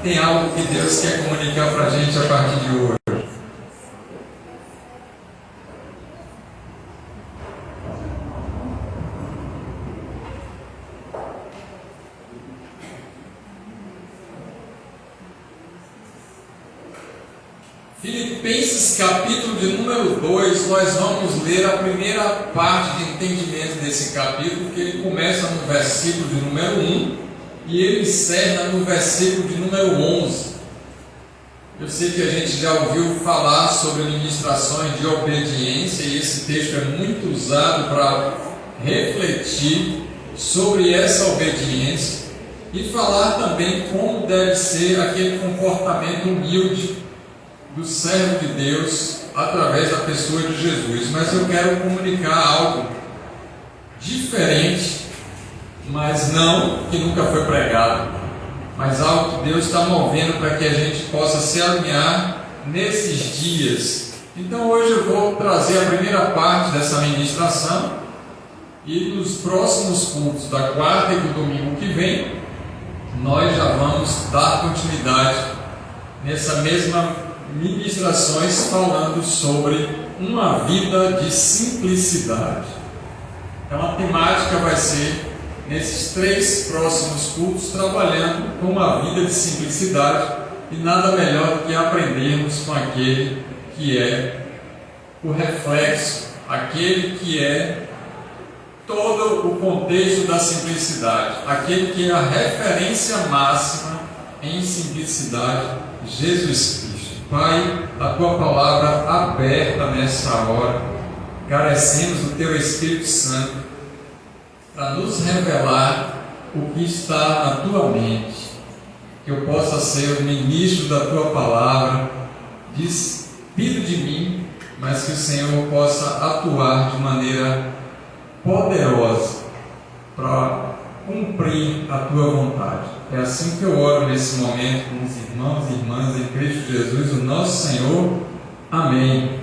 tem algo que Deus quer comunicar para a gente a partir de hoje. Filipenses capítulo de número 2, nós vamos ler a primeira parte de entendimento desse capítulo, que ele começa no versículo de número 1 e ele encerra no versículo de número 11. Eu sei que a gente já ouviu falar sobre ministrações de obediência e esse texto é muito usado para refletir sobre essa obediência e falar também como deve ser aquele comportamento humilde do servo de Deus através da pessoa de Jesus. Mas eu quero comunicar algo diferente, mas não que nunca foi pregado, mas algo que Deus está movendo para que a gente possa se alinhar nesses dias. Então hoje eu vou trazer a primeira parte dessa ministração e nos próximos cultos da quarta e do domingo que vem nós já vamos dar continuidade nessa mesma ministrações falando sobre uma vida de simplicidade. Então a temática vai ser nesses 3 próximos cultos trabalhando com uma vida de simplicidade e nada melhor do que aprendermos com aquele que é o reflexo, aquele que é todo o contexto da simplicidade, aquele que é a referência máxima em simplicidade, Jesus Cristo. Pai, a Tua palavra aberta nessa hora, carecemos do Teu Espírito Santo para nos revelar o que está na Tua mente, que eu possa ser o ministro da Tua palavra, despido de mim, mas que o Senhor possa atuar de maneira poderosa para cumprir a Tua vontade. É assim que eu oro nesse momento com os irmãos e irmãs em Cristo Jesus, o nosso Senhor. Amém.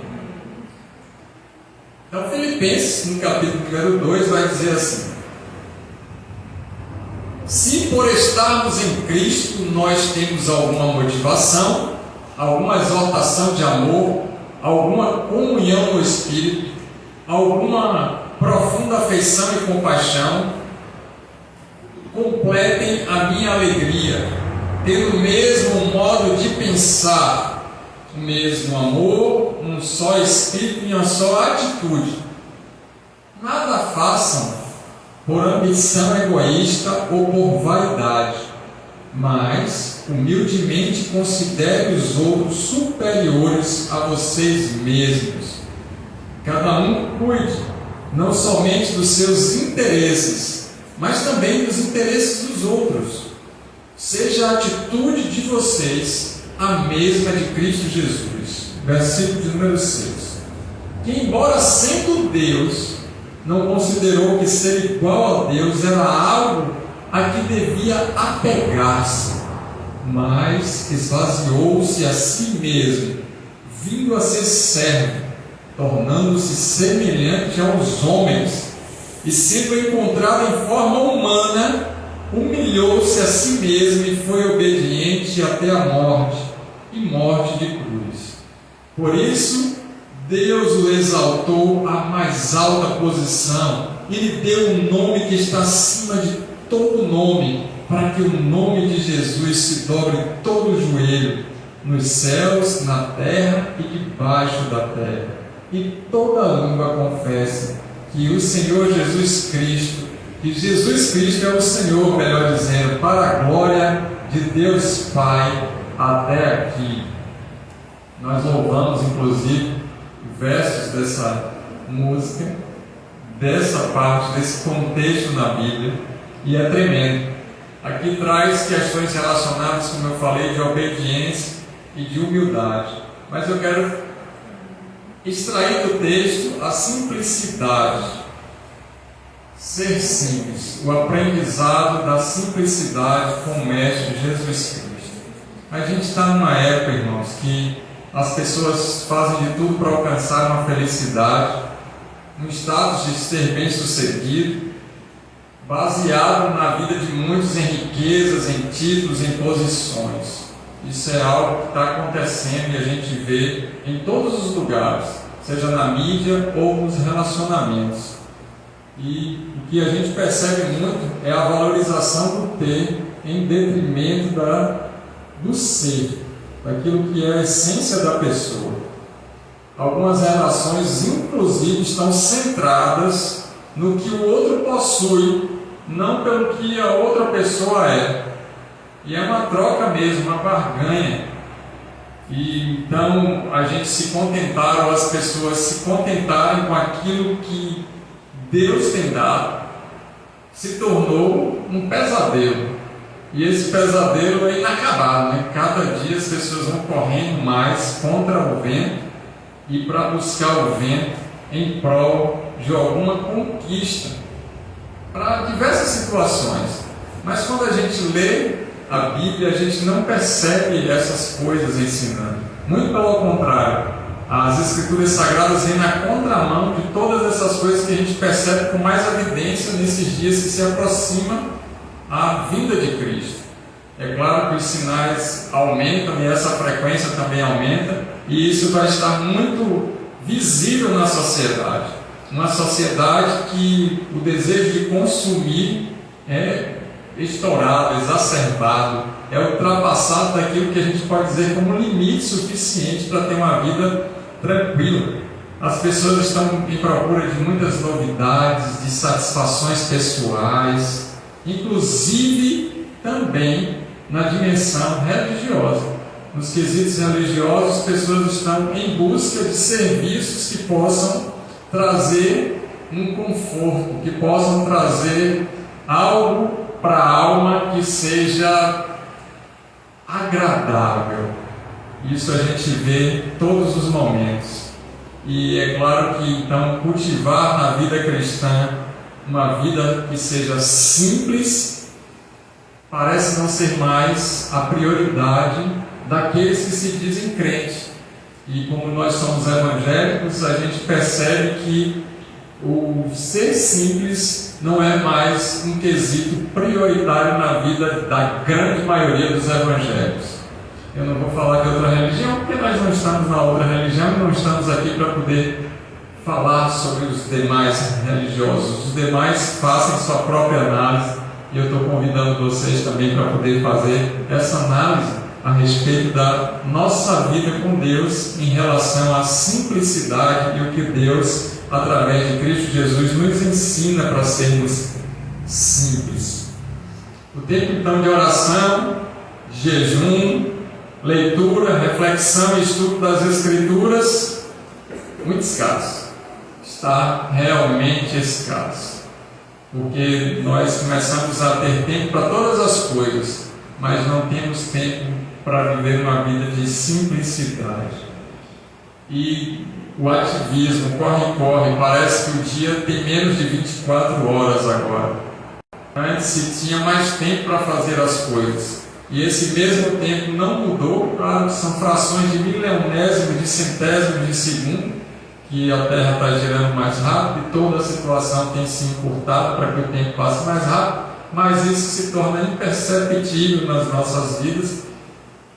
Então, Filipenses, no capítulo número 2, vai dizer assim: se por estarmos em Cristo nós temos alguma motivação, alguma exortação de amor, alguma comunhão no Espírito, alguma profunda afeição e compaixão, completem a minha alegria, tendo o mesmo modo de pensar, o mesmo amor, um só espírito e uma só atitude. Nada façam por ambição egoísta ou por vaidade, mas humildemente considere os outros superiores a vocês mesmos. Cada um cuide não somente dos seus interesses, mas também dos interesses dos outros. Seja a atitude de vocês a mesma de Cristo Jesus. Versículo de número 6. Que embora sendo Deus, não considerou que ser igual a Deus era algo a que devia apegar-se, mas esvaziou-se a si mesmo, vindo a ser servo, tornando-se semelhante aos homens, e sendo encontrado em forma humana, humilhou-se a si mesmo e foi obediente até a morte, e morte de cruz. Por isso, Deus o exaltou à mais alta posição e lhe deu um nome que está acima de todo nome, para que o nome de Jesus se dobre todo o joelho, nos céus, na terra e debaixo da terra, e toda língua confesse que o Senhor Jesus Cristo, que Jesus Cristo é o Senhor, melhor dizendo, para a glória de Deus Pai. Até aqui nós louvamos inclusive versos dessa música, dessa parte, desse contexto na Bíblia, e é tremendo. Aqui traz questões relacionadas, como eu falei, de obediência e de humildade, mas eu quero extrair do texto a simplicidade, ser simples, o aprendizado da simplicidade com o Mestre Jesus Cristo. A gente está numa época, irmãos, que as pessoas fazem de tudo para alcançar uma felicidade, um status de ser bem-sucedido, baseado na vida de muitos em riquezas, em títulos, em posições. Isso é algo que está acontecendo e a gente vê em todos os lugares, seja na mídia ou nos relacionamentos. E o que a gente percebe muito é a valorização do ter em detrimento do ser, daquilo que é a essência da pessoa. Algumas relações, inclusive, estão centradas no que o outro possui, não pelo que a outra pessoa é. E é uma troca mesmo, uma barganha. E então a gente se contentar, ou as pessoas se contentarem com aquilo que Deus tem dado, se tornou um pesadelo. E esse pesadelo é inacabado, né? Cada dia as pessoas vão correndo mais contra o vento e para buscar o vento em prol de alguma conquista para diversas situações. Mas quando a gente lê a Bíblia, a gente não percebe essas coisas ensinando. Muito pelo contrário, as Escrituras Sagradas vêm na contramão de todas essas coisas que a gente percebe com mais evidência nesses dias que se aproxima a vinda de Cristo. É claro que os sinais aumentam e essa frequência também aumenta, e isso vai estar muito visível na sociedade. Uma sociedade que o desejo de consumir é estourado, exacerbado, é ultrapassado daquilo que a gente pode dizer como limite suficiente para ter uma vida tranquila. As pessoas estão em procura de muitas novidades, de satisfações pessoais, inclusive também na dimensão religiosa. Nos quesitos religiosos, as pessoas estão em busca de serviços que possam trazer um conforto, que possam trazer algo para a alma que seja agradável. Isso a gente vê em todos os momentos. E é claro que então cultivar na vida cristã uma vida que seja simples parece não ser mais a prioridade daqueles que se dizem crentes. E como nós somos evangélicos, a gente percebe que o ser simples não é mais um quesito prioritário na vida da grande maioria dos evangélicos. Eu não vou falar de outra religião, porque nós não estamos na outra religião e não estamos aqui para poder falar sobre os demais religiosos. Os demais fazem sua própria análise e eu estou convidando vocês também para poder fazer essa análise a respeito da nossa vida com Deus em relação à simplicidade e o que Deus, através de Cristo Jesus, nos ensina para sermos simples. O tempo então de oração, de jejum, leitura, reflexão e estudo das Escrituras, muito escasso. Está realmente escasso. Porque nós começamos a ter tempo para todas as coisas, mas não temos tempo para viver uma vida de simplicidade. E o ativismo, corre, parece que o dia tem menos de 24 horas agora. Antes se tinha mais tempo para fazer as coisas. E esse mesmo tempo não mudou, claro, são frações de milionésimo, de centésimo de segundo, que a Terra está girando mais rápido e toda a situação tem se encurtado para que o tempo passe mais rápido, mas isso se torna imperceptível nas nossas vidas,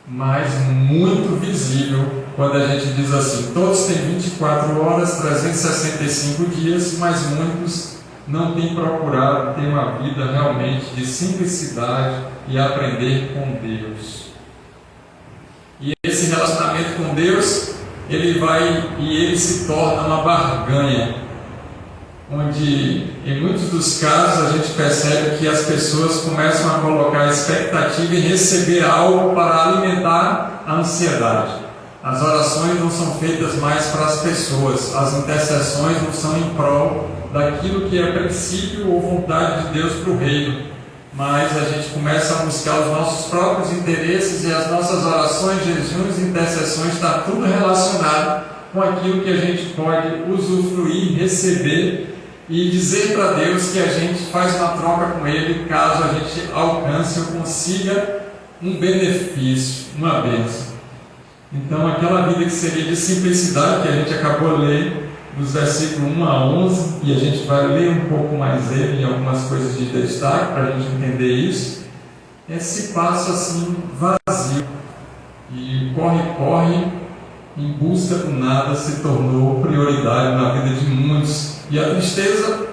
mas muito visível quando a gente diz assim: todos têm 24 horas, 365 dias, mas muitos não têm procurado ter uma vida realmente de simplicidade e aprender com Deus. E esse relacionamento com Deus, ele se torna uma barganha, onde em muitos dos casos a gente percebe que as pessoas começam a colocar expectativa em receber algo para alimentar a ansiedade. As orações não são feitas mais para as pessoas, as intercessões não são em prol daquilo que é princípio ou vontade de Deus para o reino, mas a gente começa a buscar os nossos próprios interesses, e as nossas orações, jejuns e intercessões está tudo relacionado com aquilo que a gente pode usufruir, receber e dizer para Deus que a gente faz uma troca com Ele caso a gente alcance ou consiga um benefício, uma bênção. Então aquela vida que seria de simplicidade, que a gente acabou de ler dos versículos 1 a 11, e a gente vai ler um pouco mais ele em algumas coisas de destaque para a gente entender isso, se passa assim vazio. E o corre-corre em busca do nada se tornou prioridade na vida de muitos. E a tristeza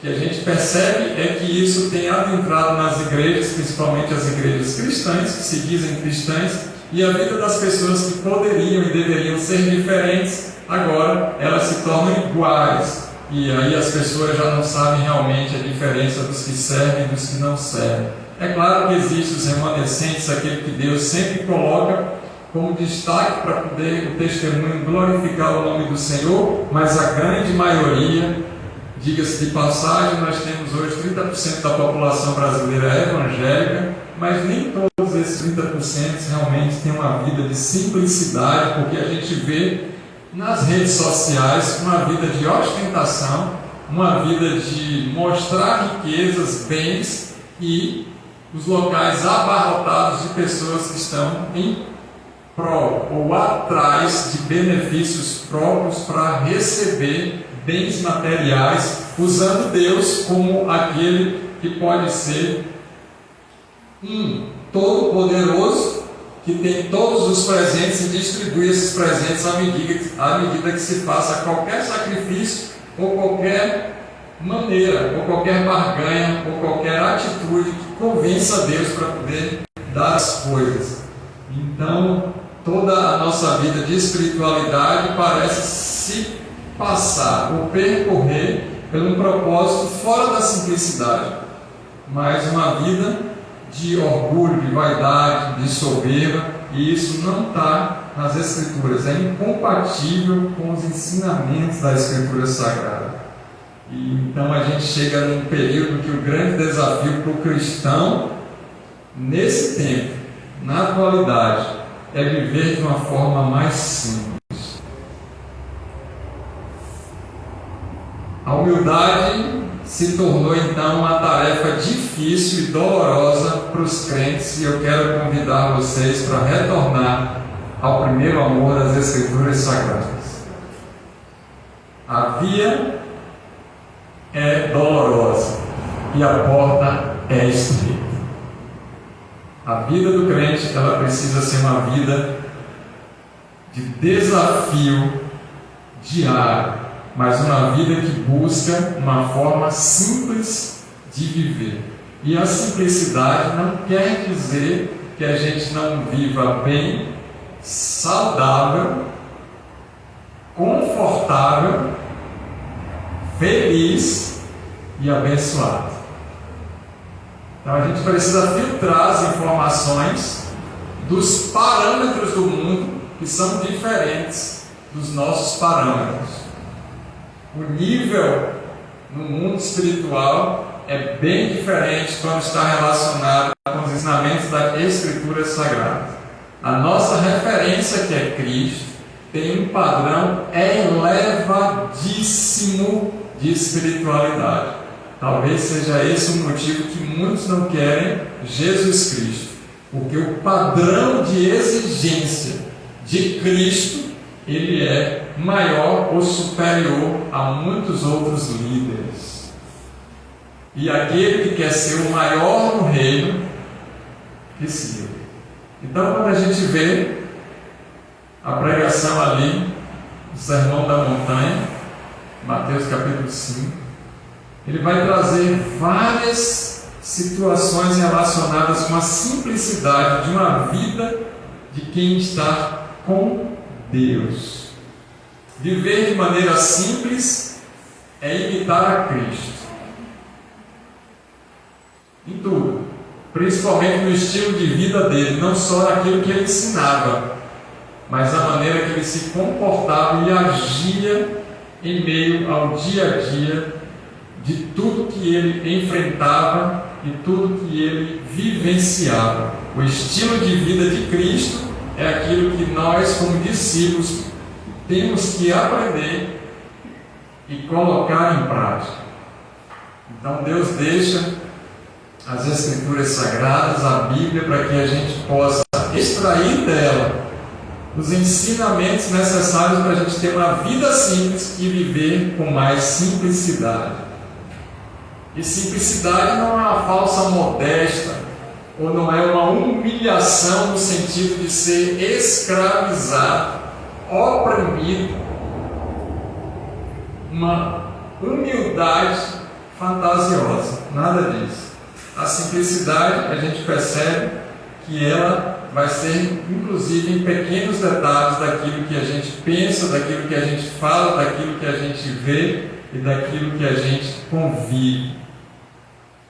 que a gente percebe é que isso tem adentrado nas igrejas, principalmente as igrejas cristãs, que se dizem cristãs, e a vida das pessoas que poderiam e deveriam ser diferentes, agora elas se tornam iguais. E aí as pessoas já não sabem realmente a diferença dos que servem e dos que não servem. É claro que existem os remanescentes, aquele que Deus sempre coloca como destaque para poder o testemunho glorificar o nome do Senhor, mas a grande maioria, diga-se de passagem, nós temos hoje 30% da população brasileira evangélica, mas nem todos esses 30% realmente têm uma vida de simplicidade, porque a gente vê nas redes sociais uma vida de ostentação, uma vida de mostrar riquezas, bens e os locais abarrotados de pessoas que estão em prol ou atrás de benefícios próprios para receber bens materiais, usando Deus como aquele que pode ser todo-poderoso, que tem todos os presentes e distribui esses presentes à medida que se faça qualquer sacrifício ou qualquer maneira, ou qualquer barganha, ou qualquer atitude que convença a Deus para poder dar as coisas. Então, toda a nossa vida de espiritualidade parece se passar ou percorrer pelo propósito fora da simplicidade, mas uma vida de orgulho, de vaidade, de soberba, e isso não está nas Escrituras, é incompatível com os ensinamentos da Escritura Sagrada. E então a gente chega num período que o grande desafio para o cristão, nesse tempo, na atualidade, é viver de uma forma mais simples. A humildade se tornou então uma tarefa difícil e dolorosa para os crentes, e eu quero convidar vocês para retornar ao primeiro amor das Escrituras Sagradas. A via é dolorosa e a porta é estreita. A vida do crente, ela precisa ser uma vida de desafio diário, mas uma vida que busca uma forma simples de viver. E a simplicidade não quer dizer que a gente não viva bem, saudável, confortável, feliz e abençoado. Então a gente precisa filtrar as informações dos parâmetros do mundo que são diferentes dos nossos parâmetros. O nível no mundo espiritual é bem diferente quando está relacionado com os ensinamentos da Escritura Sagrada. A nossa referência, que é Cristo, tem um padrão elevadíssimo de espiritualidade. Talvez seja esse o motivo que muitos não querem Jesus Cristo, porque o padrão de exigência de Cristo, ele é maior ou superior a muitos outros líderes. E aquele que quer ser o maior no reino, que siga. Então, quando a gente vê a pregação ali, o Sermão da Montanha, Mateus capítulo 5, ele vai trazer várias situações relacionadas com a simplicidade de uma vida de quem está com Deus. Viver de maneira simples é imitar a Cristo em tudo, principalmente no estilo de vida dele, não só naquilo que ele ensinava, mas a maneira que ele se comportava e agia em meio ao dia a dia de tudo que ele enfrentava e tudo que ele vivenciava. O estilo de vida de Cristo é aquilo que nós, como discípulos, temos que aprender e colocar em prática. Então Deus deixa as Escrituras Sagradas, a Bíblia, para que a gente possa extrair dela os ensinamentos necessários para a gente ter uma vida simples e viver com mais simplicidade. E simplicidade não é uma falsa modéstia ou não é uma humilhação no sentido de ser escravizado, oprimido, uma humildade fantasiosa, nada disso. A simplicidade, a gente percebe que ela vai ser, inclusive, em pequenos detalhes daquilo que a gente pensa, daquilo que a gente fala, daquilo que a gente vê e daquilo que a gente convive.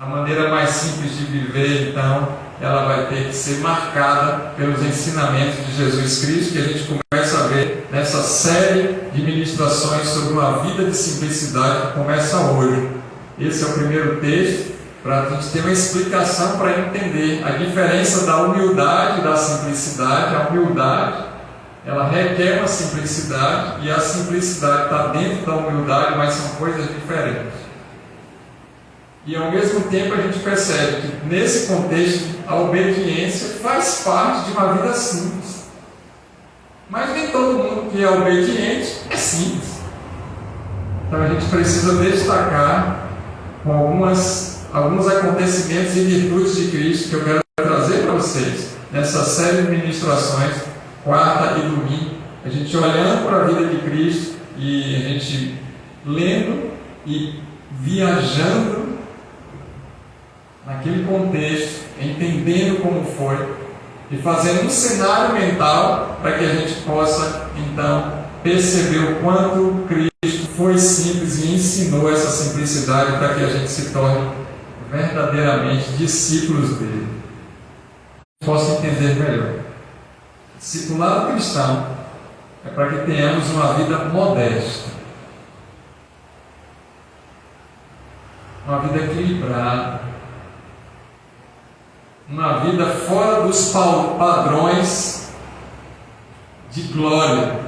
A maneira mais simples de viver, então, ela vai ter que ser marcada pelos ensinamentos de Jesus Cristo, que a gente começa a ver nessa série de ministrações sobre uma vida de simplicidade que começa hoje. Esse é o primeiro texto, para a gente ter uma explicação para entender a diferença da humildade e da simplicidade. A humildade, ela requer uma simplicidade, e a simplicidade está dentro da humildade, mas são coisas diferentes. E ao mesmo tempo a gente percebe que nesse contexto a obediência faz parte de uma vida simples. Mas nem todo mundo que é obediente é simples. Então a gente precisa destacar com alguns acontecimentos e virtudes de Cristo que eu quero trazer para vocês nessa série de ministrações, quarta e domingo, a gente olhando para a vida de Cristo e a gente lendo e viajando naquele contexto, entendendo como foi e fazendo um cenário mental para que a gente possa então perceber o quanto Cristo foi simples e ensinou essa simplicidade para que a gente se torne verdadeiramente discípulos dele. Posso entender melhor. Discipulado cristão é para que tenhamos uma vida modesta, uma vida equilibrada, uma vida fora dos padrões de glória,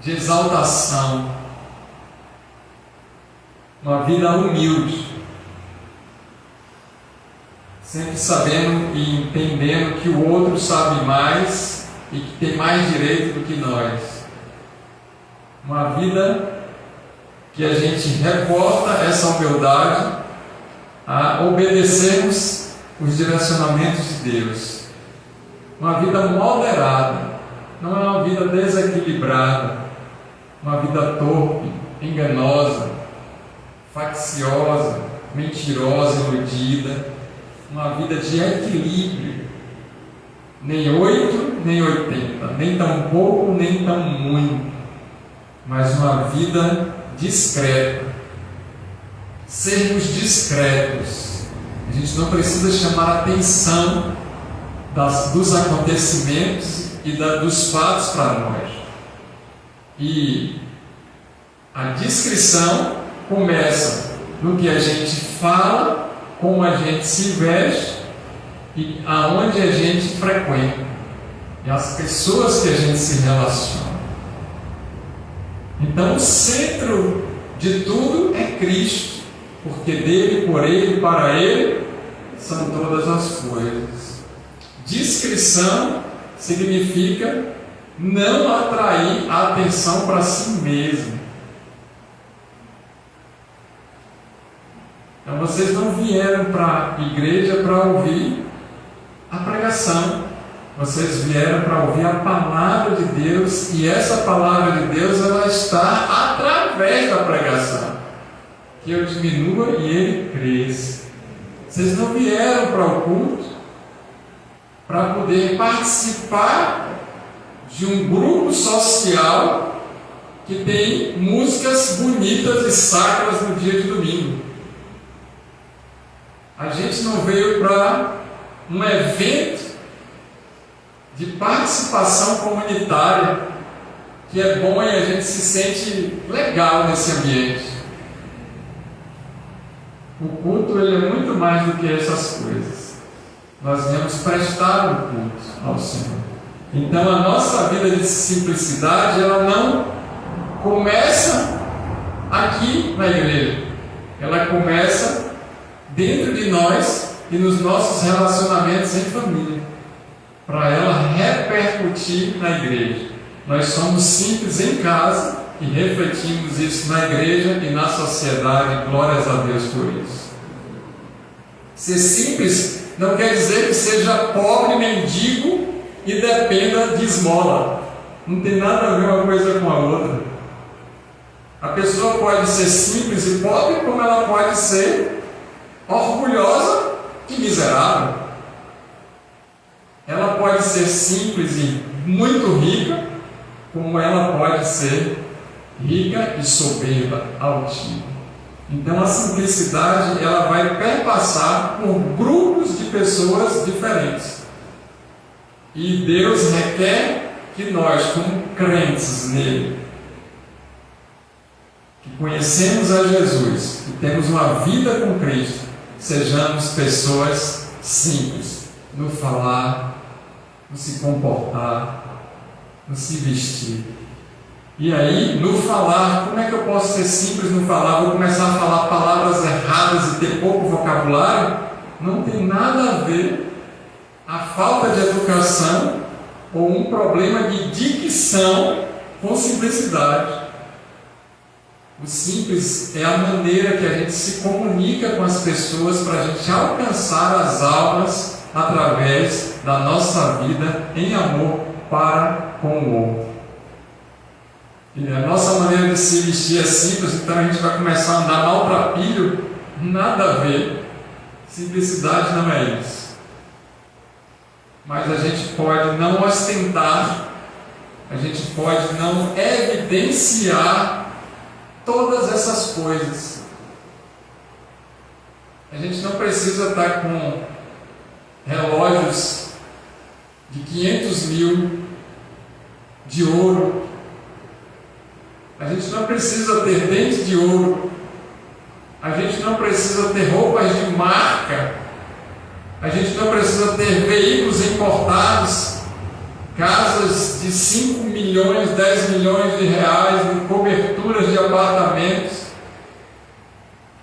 de exaltação, uma vida humilde, sempre sabendo e entendendo que o outro sabe mais e que tem mais direito do que nós. Uma vida que a gente reporta essa humildade a obedecermos os direcionamentos de Deus. Uma vida moderada, não é uma vida desequilibrada, uma vida torpe, enganosa, facciosa, mentirosa, iludida. Uma vida de equilíbrio, nem 8, nem 80, nem tão pouco, nem tão muito, mas uma vida discreta. Sermos discretos. A gente não precisa chamar a atenção dos acontecimentos e dos fatos para nós. E a discrição começa no que a gente fala, como a gente se veste e aonde a gente frequenta, e as pessoas que a gente se relaciona. Então o centro de tudo é Cristo, porque dele, por ele, para ele são todas as coisas. Discrição significa não atrair a atenção para si mesmo. Então vocês não vieram para a igreja para ouvir a pregação. Vocês vieram para ouvir a palavra de Deus, e essa palavra de Deus ela está através da pregação. Que eu diminua e ele cresça. Vocês não vieram para o culto para poder participar de um grupo social que tem músicas bonitas e sacras no dia de domingo. A gente não veio para um evento de participação comunitária, que é bom e a gente se sente legal nesse ambiente. O culto ele é muito mais do que essas coisas. Nós viemos prestar um culto ao Senhor. Então a nossa vida de simplicidade ela não começa aqui na igreja. Ela começa dentro de nós e nos nossos relacionamentos em família, para ela repercutir na igreja. Nós somos simples em casa e refletimos isso na igreja e na sociedade. Glórias a Deus por isso. Ser simples não quer dizer que seja pobre, mendigo e dependa de esmola. Não tem nada a ver uma coisa com a outra. A pessoa pode ser simples e pobre, como ela pode ser orgulhosa e miserável. Ela pode ser simples e muito rica, como ela pode ser rica e soberba, altiva. Então a simplicidade ela vai perpassar por grupos de pessoas diferentes. E Deus requer que nós, como crentes nele, que conhecemos a Jesus, que temos uma vida com Cristo, sejamos pessoas simples no falar, no se comportar, no se vestir. E aí, no falar, como é que eu posso ser simples no falar? Vou começar a falar palavras erradas e ter pouco vocabulário? Não tem nada a ver a falta de educação ou um problema de dicção com simplicidade. O simples é a maneira que a gente se comunica com as pessoas para a gente alcançar as almas através da nossa vida em amor para com o outro. E a nossa maneira de se vestir é simples, então a gente vai começar a andar maltrapilho, nada a ver. Simplicidade não é isso. Mas a gente pode não ostentar, a gente pode não evidenciar todas essas coisas. A gente não precisa estar com relógios de 500 mil de ouro. A gente não precisa ter dentes de ouro. A gente não precisa ter roupas de marca. A gente não precisa ter veículos importados, casas de 5 milhões, 10 milhões de reais, coberturas de apartamentos,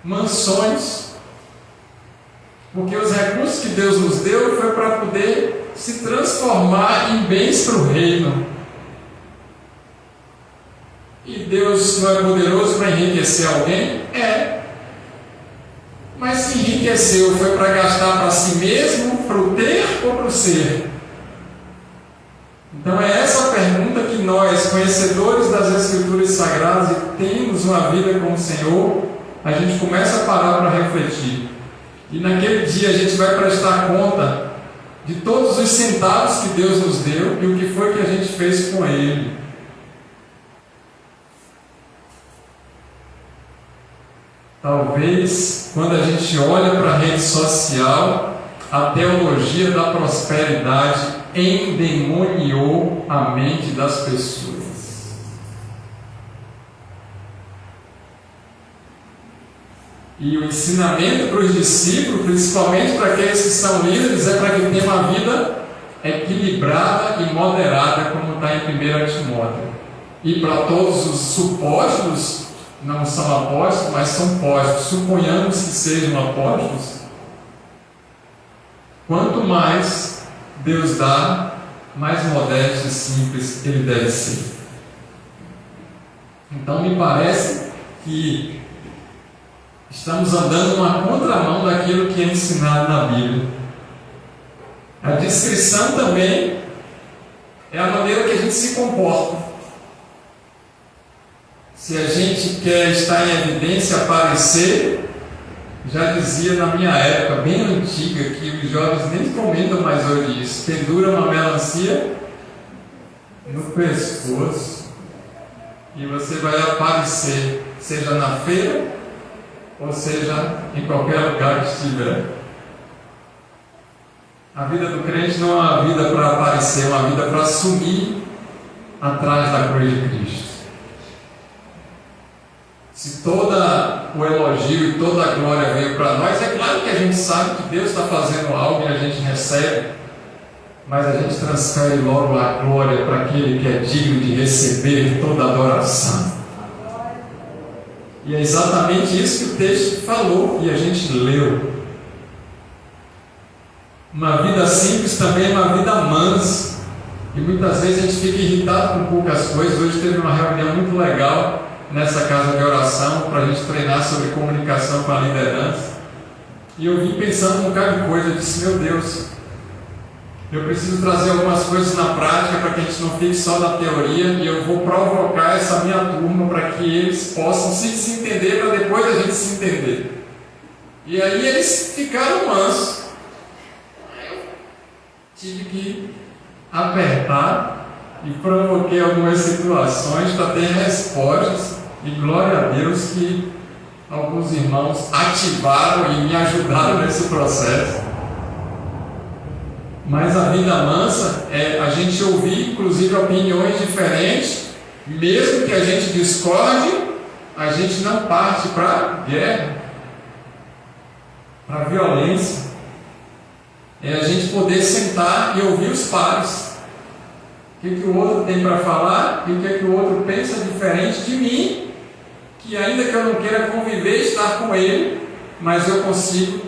mansões. Porque os recursos que Deus nos deu foi para poder se transformar em bens para o reino. E Deus não é poderoso para enriquecer alguém? É. Mas se enriqueceu, foi para gastar para si mesmo, para o ter ou para o ser? Então é essa a pergunta que nós, conhecedores das Escrituras Sagradas e temos uma vida com o Senhor, a gente começa a parar para refletir. E naquele dia a gente vai prestar conta de todos os centavos que Deus nos deu e o que foi que a gente fez com ele. Talvez, quando a gente olha para a rede social, a teologia da prosperidade endemoniou a mente das pessoas. E o ensinamento para os discípulos, principalmente para aqueles que são líderes, é para que tenham uma vida equilibrada e moderada, como está em 1 Timóteo. E para todos os supósitos, não são apóstolos, mas são postos, suponhamos que sejam apóstolos, quanto mais Deus dá, mais modesto e simples ele deve ser. Então me parece que estamos andando numa contramão daquilo que é ensinado na Bíblia. A descrição também é a maneira que a gente se comporta. Se a gente quer estar em evidência, aparecer, já dizia na minha época, bem antiga, que os jovens nem comentam mais hoje isso, pendura uma melancia no pescoço e você vai aparecer, seja na feira ou seja em qualquer lugar que estiver. A vida do crente não é uma vida para aparecer, é uma vida para sumir atrás da cruz de Cristo. Se todo o elogio e toda a glória veio para nós, é claro que a gente sabe que Deus está fazendo algo e a gente recebe, mas a gente transfere logo a glória para aquele que é digno de receber toda a adoração. E é exatamente isso que o texto falou e a gente leu. Uma vida simples também é uma vida mansa. E muitas vezes a gente fica irritado com poucas coisas. Hoje teve uma reunião muito legal nessa casa de oração para a gente treinar sobre comunicação com a liderança. E eu vim pensando um bocado de coisa. Eu disse: meu Deus, eu preciso trazer algumas coisas na prática para que a gente não fique só na teoria. E eu vou provocar essa minha turma para que eles possam se entender, para depois a gente se entender. E aí eles ficaram mansos. Eu tive que apertar e provoquei algumas situações para ter respostas. E glória a Deus que alguns irmãos ativaram e me ajudaram nesse processo. Mas a vida mansa é a gente ouvir, inclusive, opiniões diferentes, mesmo que a gente discorde, a gente não parte para guerra, para violência. É a gente poder sentar e ouvir os pares. O que o outro tem para falar e o que o outro pensa diferente de mim, que ainda que eu não queira conviver, estar com ele, mas eu consigo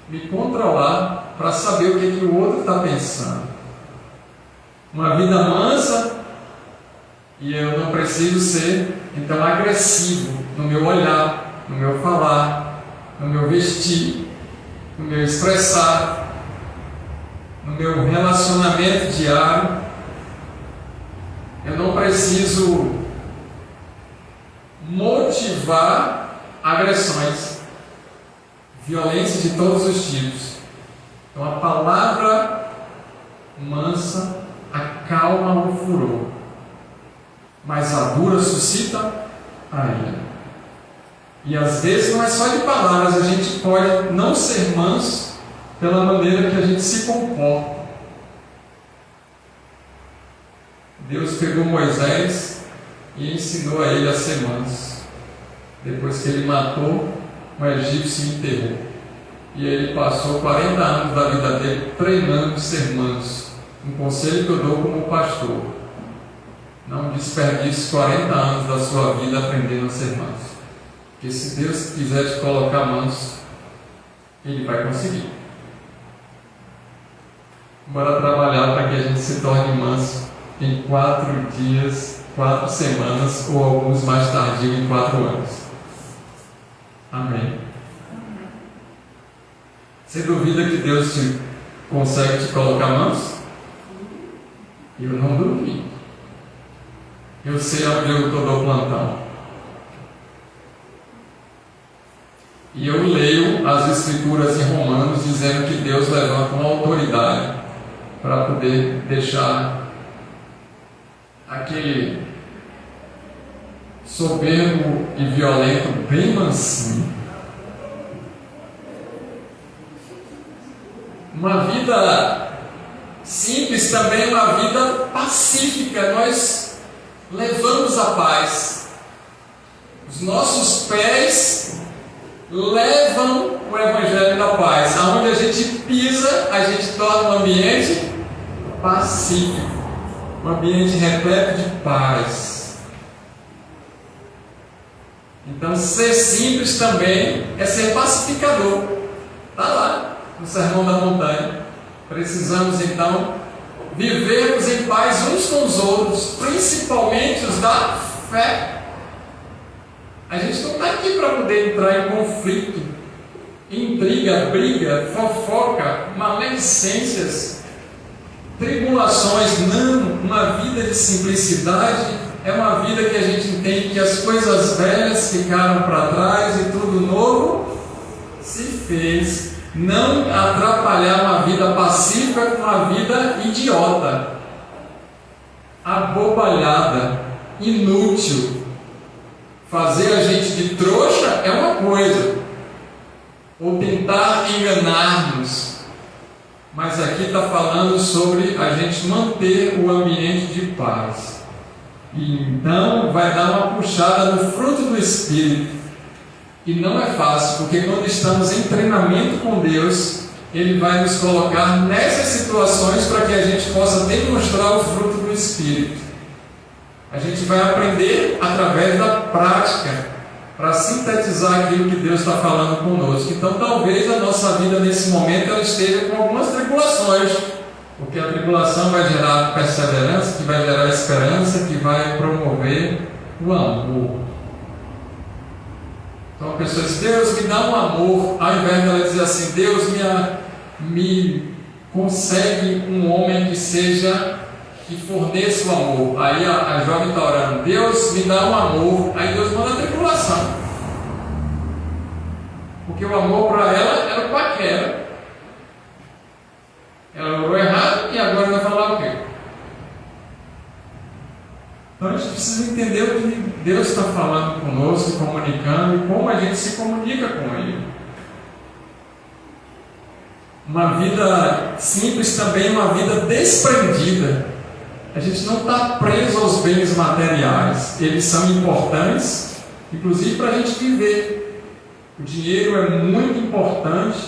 me controlar para saber o que o outro está pensando. Uma vida mansa, e eu não preciso ser, então, agressivo no meu olhar, no meu falar, no meu vestir, no meu expressar, no meu relacionamento diário. Eu não preciso motivar agressões, violência de todos os tipos. Então a palavra mansa acalma o furor, mas a dura suscita a ira. E às vezes não é só de palavras, a gente pode não ser manso pela maneira que a gente se comporta. Deus pegou Moisés e ensinou a ele a ser manso. Depois que ele matou um egípcio e enterrou. E ele passou 40 anos da vida dele treinando ser manso. Um conselho que eu dou como pastor: não desperdice 40 anos da sua vida aprendendo a ser manso. Porque se Deus quiser te colocar manso, Ele vai conseguir. Bora trabalhar para que a gente se torne manso em 4 dias, 4 semanas, ou alguns mais tardio em 4 anos. Amém. Você duvida que Deus consegue te colocar manso? Eu não duvido. Eu sei onde eu dou plantão. E eu leio as Escrituras em Romanos dizendo que Deus levanta uma autoridade para poder deixar aquele soberbo e violento bem mansinho. Uma vida simples também é uma vida pacífica. Nós levamos a paz. Os nossos pés levam o Evangelho da paz. Aonde a gente pisa, a gente torna um ambiente pacífico, um ambiente repleto de paz. Então, ser simples também é ser pacificador. Está lá no Sermão da Montanha. Precisamos então vivermos em paz uns com os outros, principalmente os da fé. A gente não está aqui para poder entrar em conflito, intriga, briga, fofoca, maledicências, tribulações. Não, uma vida de simplicidade é uma vida que a gente entende que as coisas velhas ficaram para trás e tudo novo se fez. Não atrapalhar uma vida pacífica com uma vida idiota, abobalhada, inútil. Fazer a gente de trouxa é uma coisa, ou tentar enganar-nos. Mas aqui está falando sobre a gente manter o ambiente de paz. E então vai dar uma puxada no fruto do Espírito. E não é fácil, porque quando estamos em treinamento com Deus, Ele vai nos colocar nessas situações para que a gente possa demonstrar o fruto do Espírito. A gente vai aprender através da prática, para sintetizar aquilo que Deus está falando conosco. Então talvez a nossa vida nesse momento ela esteja com algumas tribulações, porque a tribulação vai gerar perseverança, que vai gerar esperança, que vai promover o amor. Então a pessoa diz: Deus me dá um amor, ao invés dela dizer assim: Deus me consegue um homem que forneça o amor. Aí a jovem está orando: Deus me dá um amor. Aí Deus manda a tribulação, porque o amor para ela era o paquera. Ela orou errado e agora vai falar o quê? Então a gente precisa entender o que Deus está falando conosco, comunicando, e como a gente se comunica com Ele. Uma vida simples também é uma vida desprendida. A gente não está preso aos bens materiais. Eles são importantes, inclusive para a gente viver. O dinheiro é muito importante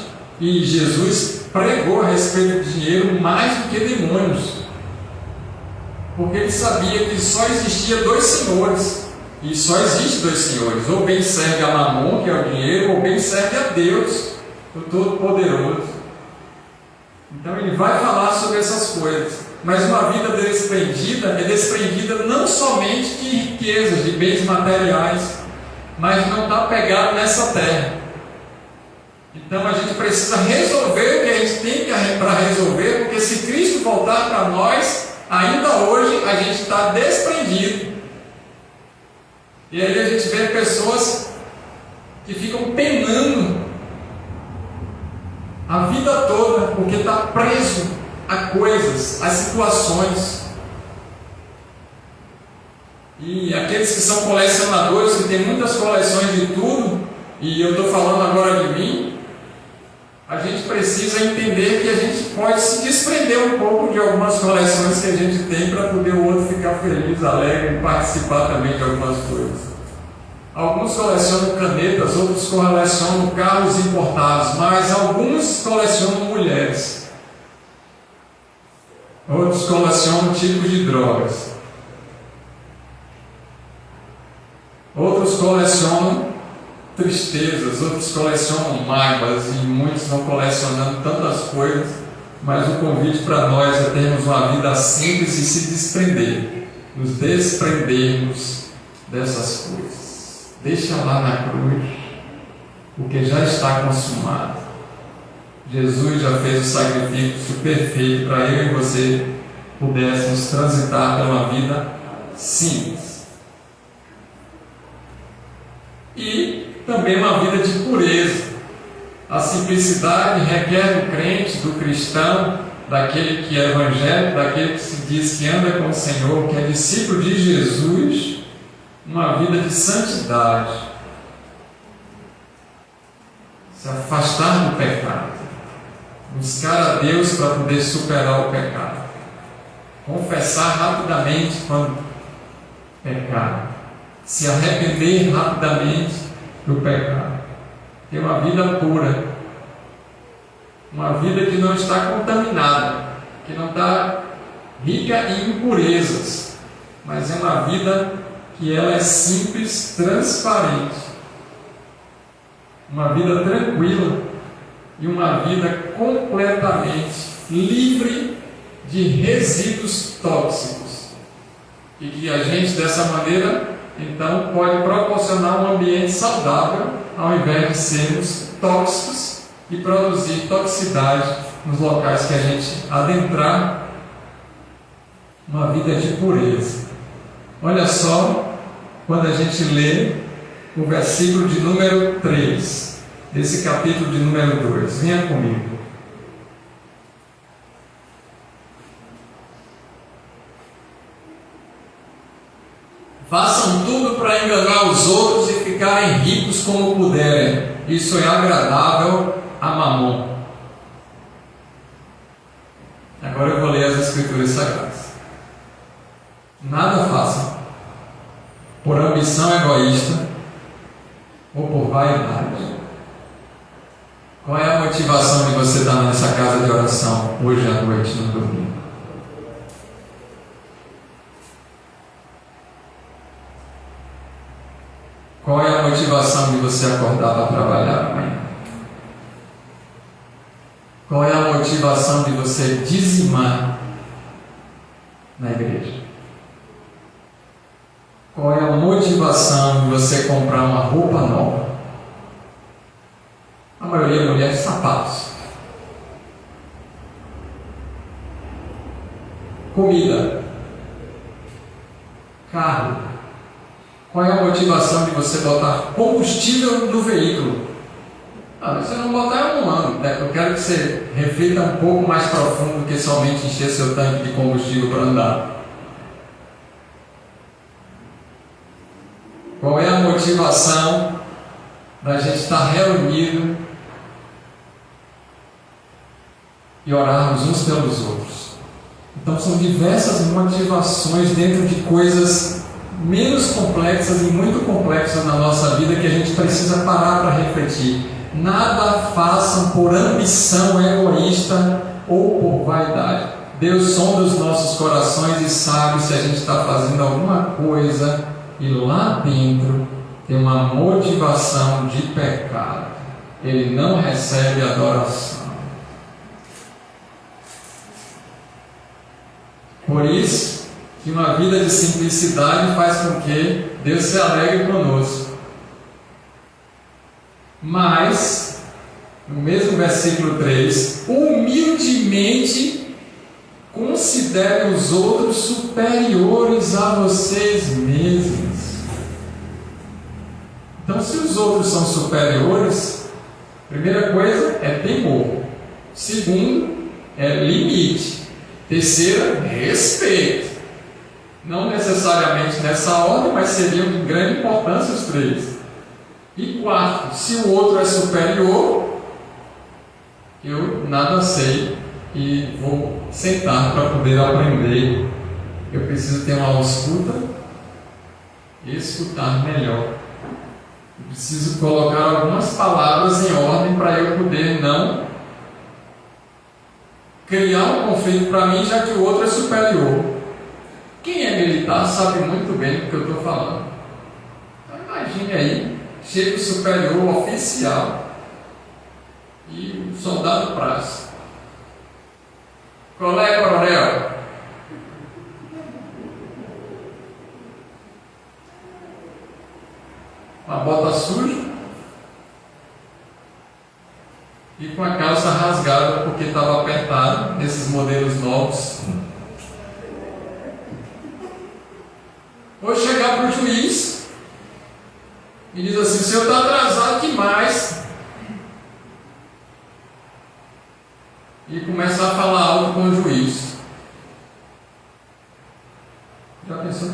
e Jesus pregou a respeito do dinheiro mais do que demônios. Porque ele sabia que só existia dois senhores. E só existe dois senhores. Ou bem serve a Mamon, que é o dinheiro, ou bem serve a Deus, o Todo-Poderoso. Então ele vai falar sobre essas coisas. Mas uma vida desprendida é desprendida não somente de riquezas, de bens materiais, mas não está pegado nessa terra. Então a gente precisa resolver o que a gente tem para resolver, porque se Cristo voltar para nós, ainda hoje a gente está desprendido. E aí a gente vê pessoas que ficam penando a vida toda, porque está preso a coisas, a situações. E aqueles que são colecionadores, que têm muitas coleções de tudo, e eu estou falando agora de mim, a gente precisa entender que a gente pode se desprender um pouco de algumas coleções que a gente tem para poder o outro ficar feliz, alegre e participar também de algumas coisas. Alguns colecionam canetas, outros colecionam carros importados, mas alguns colecionam mulheres. Outros colecionam tipos de drogas. Outros colecionam tristezas, outros colecionam mágoas, e muitos vão colecionando tantas coisas, mas o convite para nós é termos uma vida simples e se desprender, nos desprendermos dessas coisas. Deixa lá na cruz, porque já está consumado. Jesus já fez o sacrifício perfeito para eu e você pudéssemos transitar pela vida simples. E também uma vida de pureza. A simplicidade requer do crente, do cristão, daquele que é evangélico, daquele que se diz que anda com o Senhor, que é discípulo de Jesus, uma vida de santidade. Se afastar do pecado. Buscar a Deus para poder superar o pecado. Confessar rapidamente quando pecar. Se arrepender rapidamente do pecado. Ter uma vida pura. Uma vida que não está contaminada. Que não está rica em impurezas. Mas é uma vida que ela é simples, transparente. Uma vida tranquila. E uma vida completamente livre de resíduos tóxicos. E que a gente, dessa maneira, então, pode proporcionar um ambiente saudável, ao invés de sermos tóxicos e produzir toxicidade nos locais que a gente adentrar. Uma vida de pureza. Olha só, quando a gente lê o versículo de número 3, desse capítulo de número 2. Venha comigo. Façam tudo para enganar os outros e ficarem ricos como puderem. Isso é agradável a Mamon. Agora eu vou ler as Escrituras Sagradas. Nada façam por ambição egoísta ou por vaidade. Qual é a motivação de você estar nessa casa de oração hoje à noite, no domingo? Qual é a motivação de você acordar para trabalhar amanhã? Qual é a motivação de você dizimar na igreja? Qual é a motivação de você comprar uma roupa nova? maioria é mulher, sapatos. Comida. Carro. Qual é a motivação de você botar combustível no veículo? Se você não botar, eu não ando. Eu quero que você reflita um pouco mais profundo do que somente encher seu tanque de combustível para andar. Qual é a motivação da gente estar reunido e orarmos uns pelos outros? Então são diversas motivações dentro de coisas menos complexas e muito complexas na nossa vida que a gente precisa parar para refletir. Nada façam por ambição egoísta ou por vaidade. Deus sonda os nossos corações e sabe se a gente está fazendo alguma coisa e lá dentro tem uma motivação de pecado. Ele não recebe adoração. Por isso que uma vida de simplicidade faz com que Deus se alegre conosco. Mas, no mesmo versículo 3, humildemente considerem os outros superiores a vocês mesmos. Então, se os outros são superiores, primeira coisa é temor. Segundo, é limite. Terceira, respeito. Não necessariamente nessa ordem, mas seriam de grande importância os três. E quarto, se o outro é superior, eu nada sei e vou sentar para poder aprender. Eu preciso ter uma escuta e escutar melhor. Eu preciso colocar algumas palavras em ordem para eu poder não criar um conflito para mim, já que o outro é superior. Quem é militar sabe muito bem do que eu estou falando. Então imagine aí, chega o superior oficial e o soldado praça. Qual é, coronel? Uma bota suja e com a calça rasgada porque estava apertado nesses modelos novos. Vou chegar para o juiz e diz assim: o senhor está atrasado demais. E começar a falar alto com o juiz. Já pensou?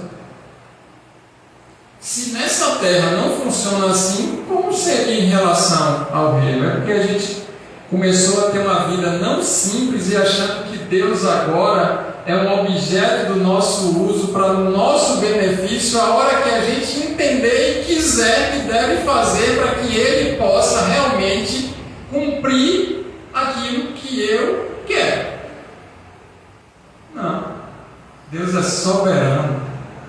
Se nessa terra não funciona assim, como seria em relação ao reino? É porque a gente começou a ter uma vida não simples e achando que Deus agora é um objeto do nosso uso para o nosso benefício, a hora que a gente entender e quiser que deve fazer para que Ele possa realmente cumprir aquilo que eu quero. Não. Deus é soberano.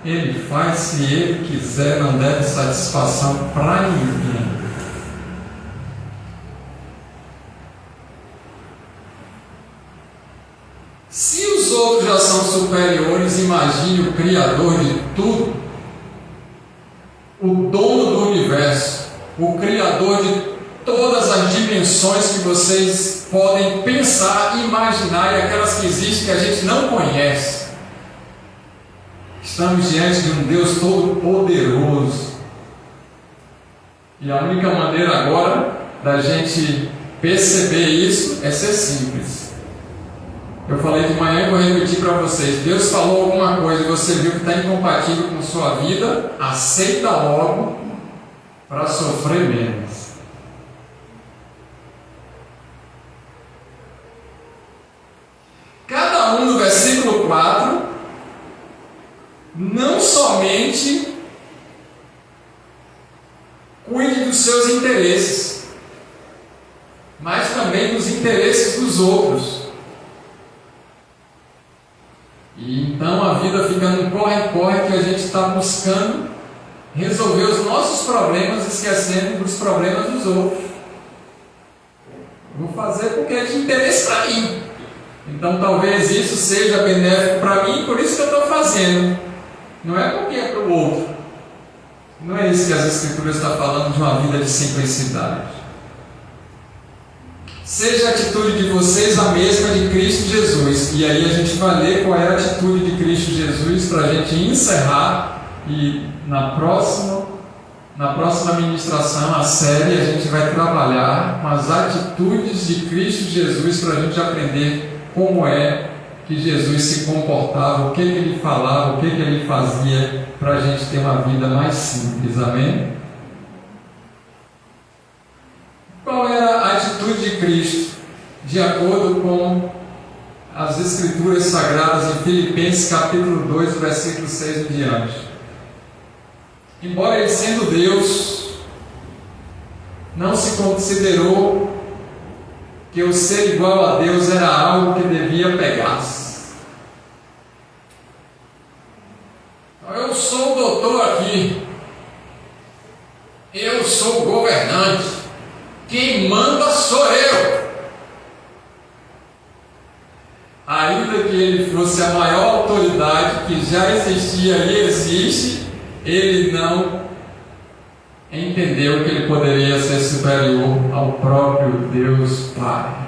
Ele faz se Ele quiser, não deve satisfação para ninguém. Se os outros já são superiores, imagine o Criador de tudo, o dono do universo, o Criador de todas as dimensões que vocês podem pensar e imaginar, e aquelas que existem que a gente não conhece. Estamos diante de um Deus todo-poderoso. E a única maneira agora da gente perceber isso é ser simples. Eu falei de manhã e vou repetir para vocês. Deus falou alguma coisa e você viu que está incompatível com sua vida, aceita logo para sofrer menos. Cada um no versículo 4 não somente cuide dos seus interesses, mas também dos interesses dos outros. E então a vida fica num corre-corre que a gente está buscando resolver os nossos problemas, esquecendo dos problemas dos outros. Vou fazer porque é de interesse para mim. Então talvez isso seja benéfico para mim, por isso que eu estou fazendo. Não é porque é para o outro. Não é isso que as Escrituras estão falando de uma vida de simplicidade. seja a atitude de vocês a mesma de Cristo Jesus. E aí a gente vai ler qual é a atitude de Cristo Jesus para a gente encerrar, e na próxima ministração, a série, a gente vai trabalhar com as atitudes de Cristo Jesus para a gente aprender como é que Jesus se comportava, o que ele falava, o que ele fazia, para a gente ter uma vida mais simples. Amém? Qual era a atitude de Cristo, de acordo com as Escrituras Sagradas em Filipenses capítulo 2, versículo 6 em diante? Embora ele sendo Deus, não se considerou que o ser igual a Deus era algo que devia pegar-se. Eu sou o doutor aqui, eu sou o governante, quem manda sou eu. Ainda que ele fosse a maior autoridade que já existia e existe, ele não entendeu que ele poderia ser superior ao próprio Deus Pai.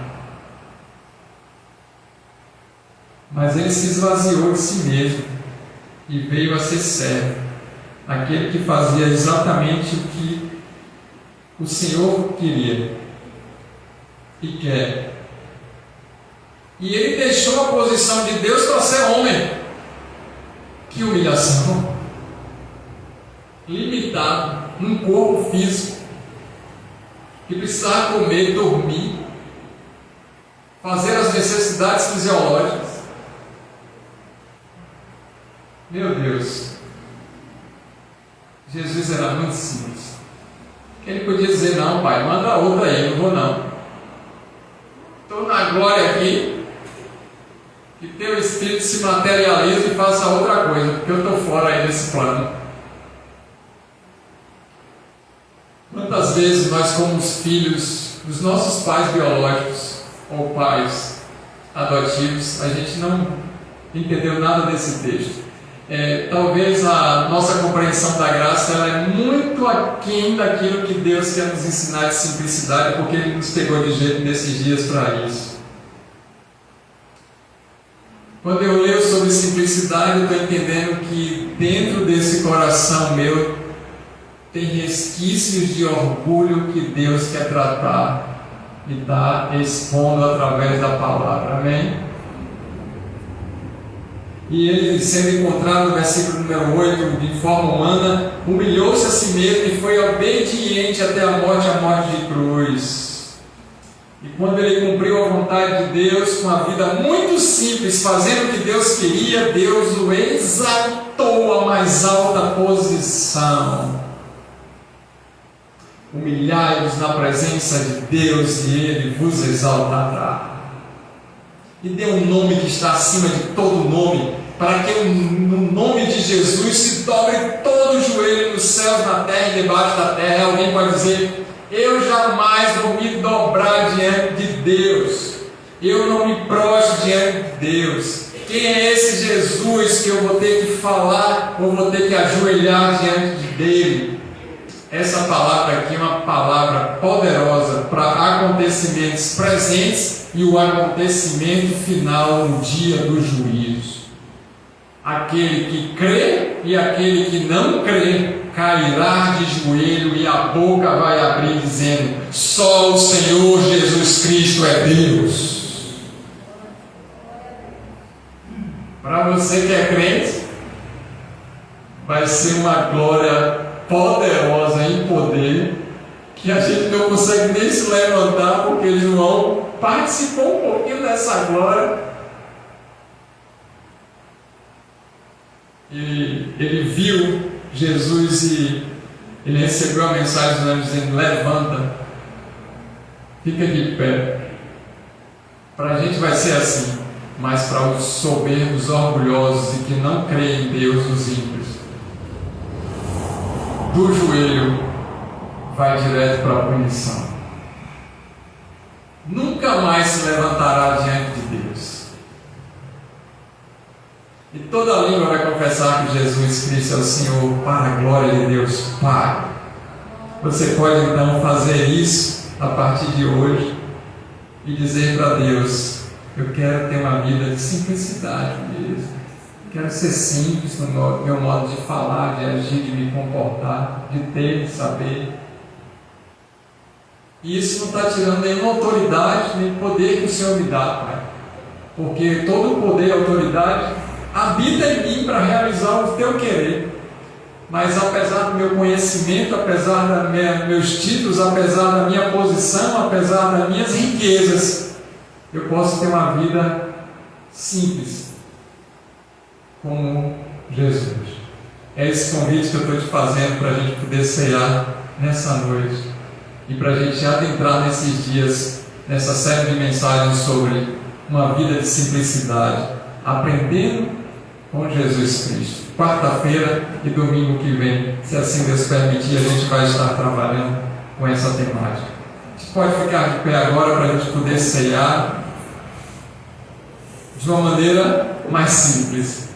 Mas ele se esvaziou de si mesmo e veio a ser servo, aquele que fazia exatamente o que o Senhor queria e quer. E ele deixou a posição de Deus para ser homem. Que humilhação! Limitado, num corpo físico, que precisava comer, dormir, fazer as necessidades fisiológicas. Meu Deus, Jesus era muito simples. Ele podia dizer: não, pai, manda outra aí, não vou não. Estou na glória aqui, que teu Espírito se materialize e faça outra coisa, porque eu estou fora aí desse plano. Quantas vezes nós, como os filhos dos nossos pais biológicos ou pais adotivos, a gente não entendeu nada desse texto. Talvez a nossa compreensão da graça ela é muito aquém daquilo que Deus quer nos ensinar de simplicidade, porque Ele nos pegou de jeito nesses dias para isso. Quando eu leio sobre simplicidade, eu estou entendendo que dentro desse coração meu tem resquícios de orgulho que Deus quer tratar e está expondo através da palavra. Amém? E ele, sendo encontrado no versículo número 8, de forma humana, humilhou-se a si mesmo e foi obediente até a morte de cruz. E quando ele cumpriu a vontade de Deus com a vida muito simples, fazendo o que Deus queria, Deus o exaltou à mais alta posição. Humilhai-vos na presença de Deus e Ele vos exaltará. E dê um nome que está acima de todo nome, para que no nome de Jesus se dobre todo o joelho nos céus, na terra e debaixo da terra. Alguém pode dizer: eu jamais vou me dobrar diante de Deus, eu não me prostro diante de Deus. Quem é esse Jesus que eu vou ter que falar, ou vou ter que ajoelhar diante dele? Essa palavra aqui é uma palavra poderosa para acontecimentos presentes e o acontecimento final no dia do juízo. Aquele que crê e aquele que não crê cairá de joelho e a boca vai abrir dizendo: só o Senhor Jesus Cristo é Deus. Para você que é crente, vai ser uma glória poderosa em poder, que a gente não consegue nem se levantar, porque João participou um pouquinho dessa glória. E ele viu Jesus e ele recebeu a mensagem do anjo dizendo: levanta, fica de pé. Para a gente vai ser assim, mas para os soberbos, orgulhosos e que não creem em Deus, os ímpios, do joelho vai direto para a punição. Nunca mais se levantará diante de Deus. E toda língua vai confessar que Jesus Cristo é o Senhor, para a glória de Deus Pai. Você pode então fazer isso a partir de hoje, e dizer para Deus: eu quero ter uma vida de simplicidade mesmo. Quero ser simples no meu modo de falar, de agir, de me comportar, de ter, de saber. E isso não está tirando nenhuma autoridade, nem poder que o Senhor me dá, Pai. Porque todo o poder e autoridade habita em mim para realizar o teu querer. Mas apesar do meu conhecimento, apesar dos meus títulos, apesar da minha posição, apesar das minhas riquezas, eu posso ter uma vida simples, como Jesus. É esse convite que eu estou te fazendo para a gente poder cear nessa noite e para a gente adentrar nesses dias, nessa série de mensagens sobre uma vida de simplicidade, aprendendo com Jesus Cristo. Quarta-feira e domingo que vem, se assim Deus permitir, a gente vai estar trabalhando com essa temática. A gente pode ficar de pé agora para a gente poder ceiar de uma maneira mais simples.